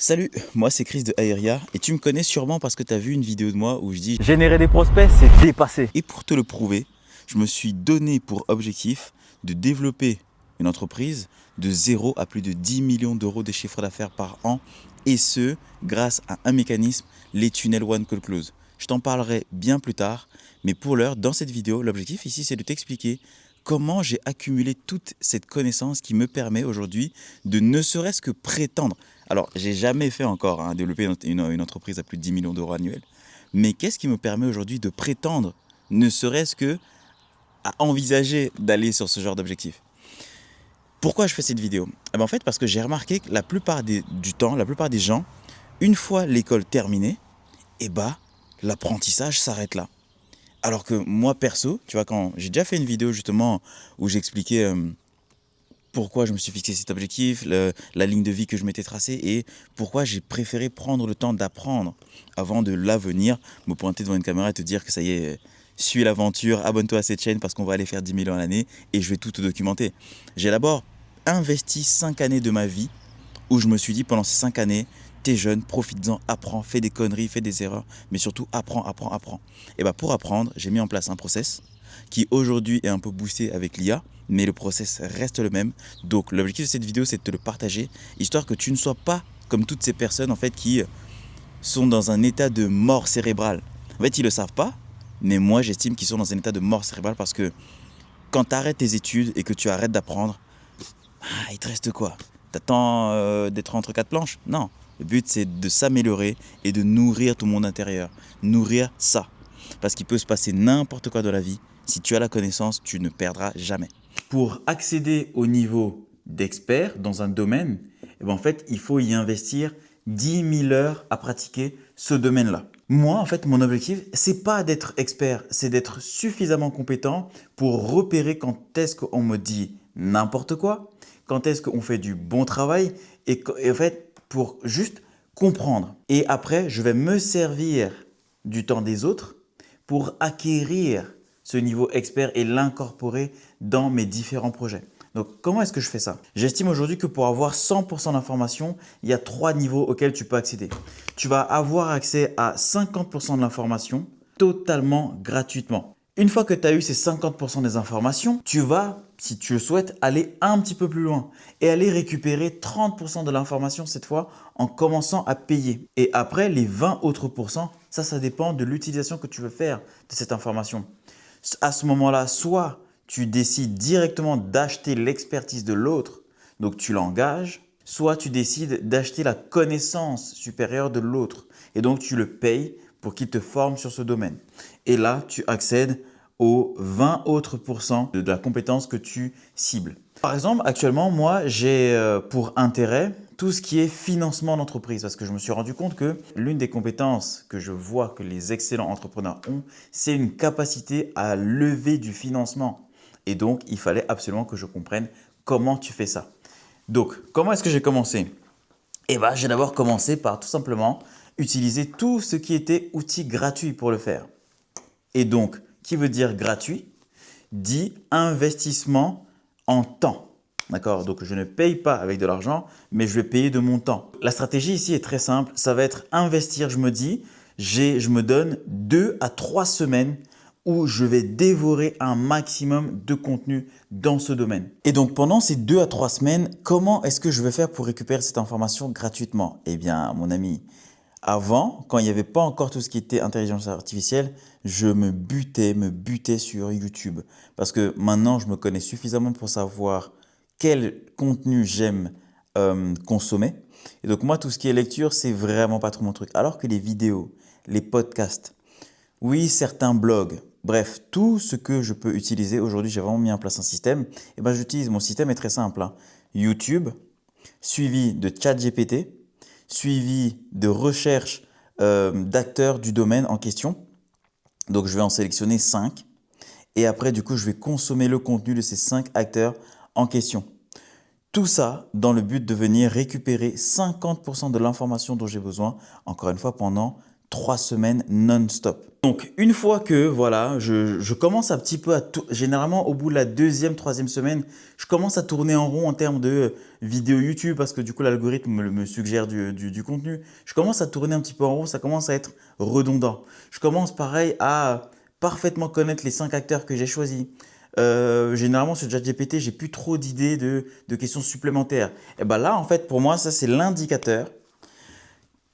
Salut, moi c'est Chris de Aeria et tu me connais sûrement parce que tu as vu une vidéo de moi où je dis Générer des prospects, c'est dépassé. et pour te le prouver, je me suis donné pour objectif de développer une entreprise de 0 à plus de 10 millions d'euros de chiffre d'affaires par an et ce, grâce à un mécanisme, les tunnels One Call Close. Je t'en parlerai bien plus tard, mais pour l'heure, dans cette vidéo, l'objectif ici c'est de t'expliquer comment j'ai accumulé toute cette connaissance qui me permet aujourd'hui de ne serait-ce que prétendre. Alors, j'ai jamais fait encore développer une entreprise à plus de 10 millions d'euros annuels, mais qu'est-ce qui me permet aujourd'hui de prétendre, ne serait-ce que à envisager d'aller sur ce genre d'objectif? Pourquoi je fais cette vidéo? En fait, parce que j'ai remarqué que la plupart du temps, la plupart des gens, une fois l'école terminée, l'apprentissage s'arrête là. Alors que moi, perso, tu vois, quand j'ai déjà fait une vidéo justement où j'expliquais pourquoi je me suis fixé cet objectif, la ligne de vie que je m'étais tracée et pourquoi j'ai préféré prendre le temps d'apprendre avant de là venir me pointer devant une caméra et te dire que ça y est, suis l'aventure, abonne-toi à cette chaîne parce qu'on va aller faire 10 000 ans à l'année et je vais tout te documenter. J'ai d'abord investi 5 années de ma vie où je me suis dit pendant ces 5 années, t'es jeune, profites-en, apprends, fais des conneries, fais des erreurs, mais surtout apprends, apprends, apprends. Et pour apprendre, j'ai mis en place un process qui aujourd'hui est un peu boosté avec l'IA, mais le process reste le même. Donc l'objectif de cette vidéo, c'est de te le partager, histoire que tu ne sois pas comme toutes ces personnes en fait qui sont dans un état de mort cérébrale. En fait, ils ne le savent pas, mais moi j'estime qu'ils sont dans un état de mort cérébrale parce que quand tu arrêtes tes études et que tu arrêtes d'apprendre, il te reste quoi? T'attends d'être entre quatre planches? Non. Le but, c'est de s'améliorer et de nourrir ton monde intérieur. Nourrir ça. Parce qu'il peut se passer n'importe quoi dans la vie. Si tu as la connaissance, tu ne perdras jamais. Pour accéder au niveau d'expert dans un domaine, en fait, il faut y investir 10 000 heures à pratiquer ce domaine-là. Moi, en fait, mon objectif, c'est pas d'être expert, c'est d'être suffisamment compétent pour repérer quand est-ce qu'on me dit n'importe quoi, quand est-ce qu'on fait du bon travail et en fait, pour juste comprendre. Et après, je vais me servir du temps des autres pour acquérir ce niveau expert et l'incorporer dans mes différents projets. Donc, comment est-ce que je fais ça? J'estime aujourd'hui que pour avoir 100% d'informations, il y a 3 niveaux auxquels tu peux accéder. Tu vas avoir accès à 50% de l'information totalement gratuitement. Une fois que tu as eu ces 50% des informations, tu vas, si tu le souhaites, aller un petit peu plus loin et aller récupérer 30% de l'information cette fois en commençant à payer. Et après, les 20 autres pourcents, ça dépend de l'utilisation que tu veux faire de cette information. À ce moment-là, soit tu décides directement d'acheter l'expertise de l'autre, donc tu l'engages, soit tu décides d'acheter la connaissance supérieure de l'autre et donc tu le payes pour qu'il te forme sur ce domaine. Et là, tu accèdes aux 20 autres pourcents de la compétence que tu cibles. Par exemple, actuellement, moi, j'ai pour intérêt tout ce qui est financement d'entreprise parce que je me suis rendu compte que l'une des compétences que je vois que les excellents entrepreneurs ont, c'est une capacité à lever du financement. Et donc, il fallait absolument que je comprenne comment tu fais ça. Donc, comment est-ce que j'ai commencé? J'ai d'abord commencé par tout simplement utiliser tout ce qui était outils gratuits pour le faire. Et donc, qui veut dire gratuit, dit investissement en temps. D'accord? Donc, je ne paye pas avec de l'argent, mais je vais payer de mon temps. La stratégie ici est très simple. Ça va être investir, je me dis, je me donne 2 à 3 semaines où je vais dévorer un maximum de contenu dans ce domaine. Et donc, pendant ces 2 à 3 semaines, comment est-ce que je vais faire pour récupérer cette information gratuitement? Eh bien, mon ami, avant, quand il n'y avait pas encore tout ce qui était intelligence artificielle, je me butais sur YouTube. Parce que maintenant, je me connais suffisamment pour savoir quel contenu j'aime consommer. Et donc moi, tout ce qui est lecture, c'est vraiment pas trop mon truc. Alors que les vidéos, les podcasts, oui, certains blogs, bref, tout ce que je peux utiliser, aujourd'hui, j'ai vraiment mis en place un système. J'utilise, mon système est très simple, hein. YouTube, suivi de ChatGPT, suivi de recherche d'acteurs du domaine en question. Donc, je vais en sélectionner 5. Et après, du coup, je vais consommer le contenu de ces 5 acteurs en question. Tout ça dans le but de venir récupérer 50% de l'information dont j'ai besoin, encore une fois, pendant 3 semaines non-stop. Donc, une fois que voilà, je commence un petit peu à généralement au bout de la deuxième, troisième semaine, je commence à tourner en rond en termes de vidéos YouTube parce que du coup, l'algorithme me suggère du contenu. Je commence à tourner un petit peu en rond, ça commence à être redondant. Je commence pareil à parfaitement connaître les 5 acteurs que j'ai choisis. Généralement, sur ChatGPT, j'ai plus trop d'idées de questions supplémentaires. Et ben là, en fait, pour moi, ça, c'est l'indicateur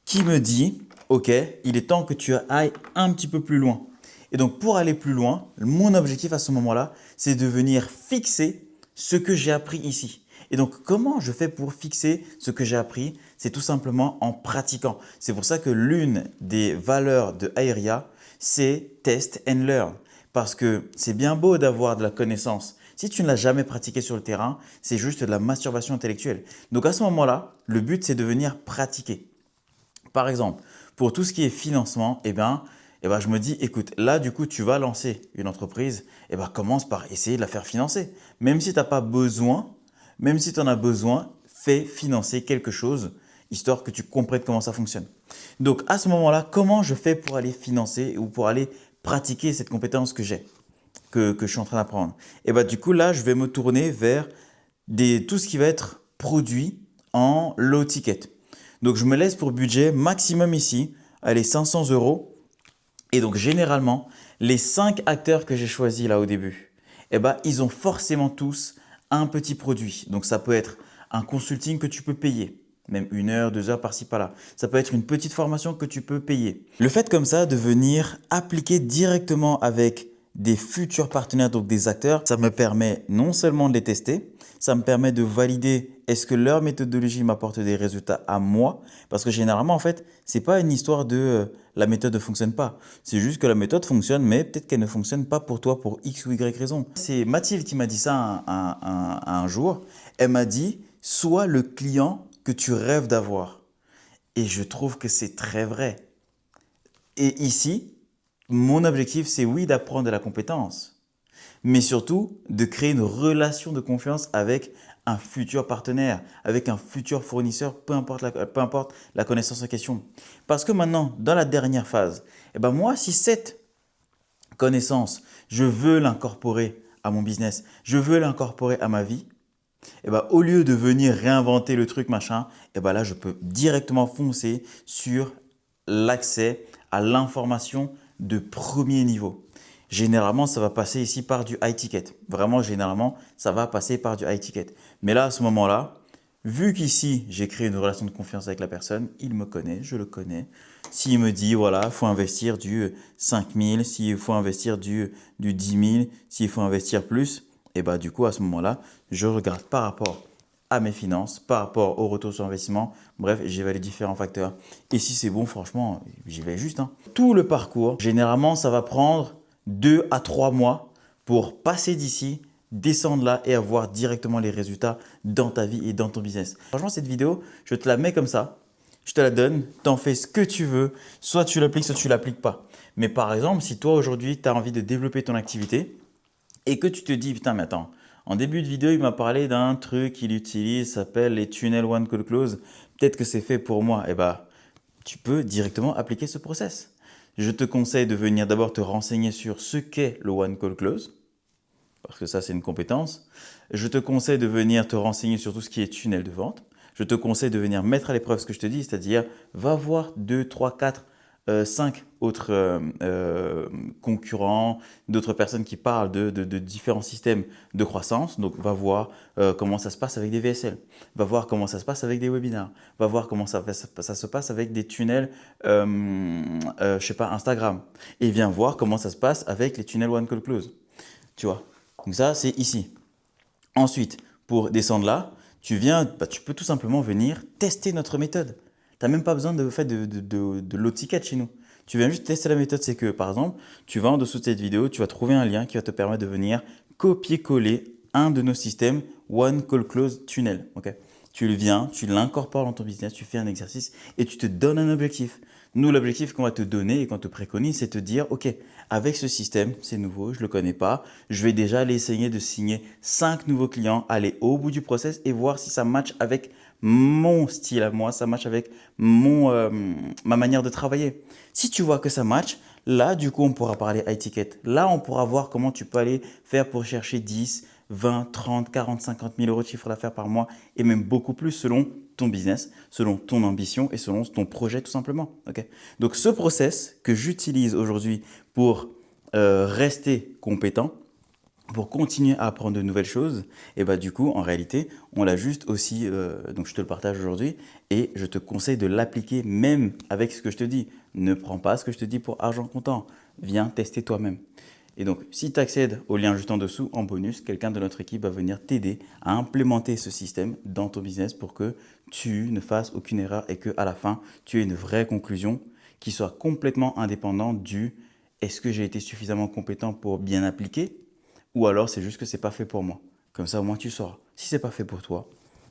qui me dit, OK, il est temps que tu ailles un petit peu plus loin. Et donc, pour aller plus loin, mon objectif à ce moment-là, c'est de venir fixer ce que j'ai appris ici. Et donc, comment je fais pour fixer ce que j'ai appris? C'est tout simplement en pratiquant. C'est pour ça que l'une des valeurs de Aeria, c'est test and learn. Parce que c'est bien beau d'avoir de la connaissance. Si tu ne l'as jamais pratiqué sur le terrain, c'est juste de la masturbation intellectuelle. Donc, à ce moment-là, le but, c'est de venir pratiquer. Par exemple, pour tout ce qui est financement, je me dis, écoute, là, du coup, tu vas lancer une entreprise, commence par essayer de la faire financer. Même si tu n'as pas besoin, même si tu en as besoin, fais financer quelque chose, histoire que tu comprennes comment ça fonctionne. Donc, à ce moment-là, comment je fais pour aller financer ou pour aller pratiquer cette compétence que j'ai, que je suis en train d'apprendre? Du coup, là, je vais me tourner vers tout ce qui va être produit en low ticket. Donc, je me laisse pour budget maximum ici, allez, 500 €. Et donc, généralement, les 5 acteurs que j'ai choisis là au début, ils ont forcément tous un petit produit. Donc, ça peut être un consulting que tu peux payer, même 1 heure, 2 heures par-ci par-là. Ça peut être une petite formation que tu peux payer. Le fait comme ça de venir appliquer directement avec des futurs partenaires, donc des acteurs, ça me permet non seulement de les tester, ça me permet de valider est-ce que leur méthodologie m'apporte des résultats à moi. Parce que généralement, en fait, ce n'est pas une histoire de la méthode ne fonctionne pas. C'est juste que la méthode fonctionne, mais peut-être qu'elle ne fonctionne pas pour toi pour X ou Y raison. C'est Mathilde qui m'a dit ça un jour. Elle m'a dit, sois le client que tu rêves d'avoir. Et je trouve que c'est très vrai. Et ici, mon objectif, c'est oui d'apprendre de la compétence, mais surtout de créer une relation de confiance avec un futur partenaire, avec un futur fournisseur, peu importe la connaissance en question. Parce que maintenant, dans la dernière phase, moi, si cette connaissance, je veux l'incorporer à mon business, je veux l'incorporer à ma vie, au lieu de venir réinventer le truc machin, là, je peux directement foncer sur l'accès à l'information de premier niveau. Généralement, ça va passer ici par du high ticket. Vraiment, généralement, ça va passer par du high ticket. Mais là, à ce moment-là, vu qu'ici, j'ai créé une relation de confiance avec la personne, il me connaît, je le connais. S'il me dit, voilà, il faut investir du 5 000, s'il faut investir du 10 000, s'il faut investir plus, du coup, à ce moment-là, je regarde par rapport à mes finances, par rapport au retour sur investissement. Bref, j'évalue différents facteurs. Et si c'est bon, franchement, j'y vais juste. Tout le parcours, généralement, ça va prendre 2 à 3 mois pour passer d'ici, descendre là et avoir directement les résultats dans ta vie et dans ton business. Franchement, cette vidéo, je te la mets comme ça. Je te la donne, t'en fais ce que tu veux. Soit tu l'appliques, soit tu l'appliques pas. Mais par exemple, si toi aujourd'hui, tu as envie de développer ton activité et que tu te dis, putain, mais attends, en début de vidéo, il m'a parlé d'un truc qu'il utilise, ça s'appelle les tunnels one call close. Peut-être que c'est fait pour moi. Tu peux directement appliquer ce process. Je te conseille de venir d'abord te renseigner sur ce qu'est le one call close, parce que ça, c'est une compétence. Je te conseille de venir te renseigner sur tout ce qui est tunnel de vente. Je te conseille de venir mettre à l'épreuve ce que je te dis, c'est-à-dire va voir 2, 3, 4, 5 autres concurrents, d'autres personnes qui parlent de différents systèmes de croissance. Donc, va voir comment ça se passe avec des VSL, va voir comment ça se passe avec des webinars, va voir comment ça se passe avec des tunnels, je sais pas, Instagram. Et viens voir comment ça se passe avec les tunnels One Call Close. Tu vois. Donc ça, c'est ici. Ensuite, pour descendre là, tu peux tout simplement venir tester notre méthode. Tu n'as même pas besoin de low ticket chez nous. Tu viens juste tester la méthode. C'est que, par exemple, tu vas en dessous de cette vidéo, tu vas trouver un lien qui va te permettre de venir copier-coller un de nos systèmes One Call Close Tunnel. Okay. Tu l'incorpores dans ton business, tu fais un exercice et tu te donnes un objectif. Nous, l'objectif qu'on va te donner et qu'on te préconise, c'est de te dire, OK, avec ce système, c'est nouveau, je ne le connais pas, je vais déjà aller essayer de signer 5 nouveaux clients, aller au bout du process et voir si ça match avec mon style à moi, ça match avec ma manière de travailler. Si tu vois que ça match, là, du coup, on pourra parler high ticket. Là, on pourra voir comment tu peux aller faire pour chercher 10, 20, 30, 40, 50 000 euros de chiffre d'affaires par mois et même beaucoup plus selon ton business, selon ton ambition et selon ton projet tout simplement. Ok. Donc, ce process que j'utilise aujourd'hui pour rester compétent, pour continuer à apprendre de nouvelles choses, et bah du coup, en réalité, on l'a juste aussi, donc je te le partage aujourd'hui, et je te conseille de l'appliquer même avec ce que je te dis. Ne prends pas ce que je te dis pour argent comptant, viens tester toi-même. Et donc, si tu accèdes au lien juste en dessous, en bonus, quelqu'un de notre équipe va venir t'aider à implémenter ce système dans ton business pour que tu ne fasses aucune erreur et qu'à la fin, tu aies une vraie conclusion qui soit complètement indépendante du est-ce que j'ai été suffisamment compétent pour bien appliquer ou alors c'est juste que c'est pas fait pour moi. Comme ça, au moins tu sauras. Si c'est pas fait pour toi,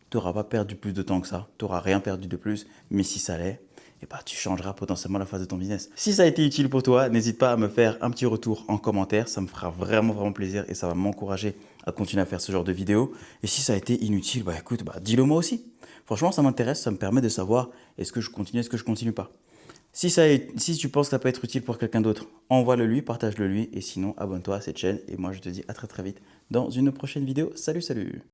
tu n'auras pas perdu plus de temps que ça, tu n'auras rien perdu de plus, mais si ça l'est, eh ben, tu changeras potentiellement la phase de ton business. Si ça a été utile pour toi, n'hésite pas à me faire un petit retour en commentaire, ça me fera vraiment plaisir et ça va m'encourager à continuer à faire ce genre de vidéos. Et si ça a été inutile, bah écoute, bah, dis-le moi aussi. Franchement, ça m'intéresse, ça me permet de savoir est-ce que je continue, est-ce que je continue pas. Si tu penses que ça peut être utile pour quelqu'un d'autre, envoie-le lui, partage-le lui et sinon abonne-toi à cette chaîne et moi je te dis à très vite dans une prochaine vidéo. Salut.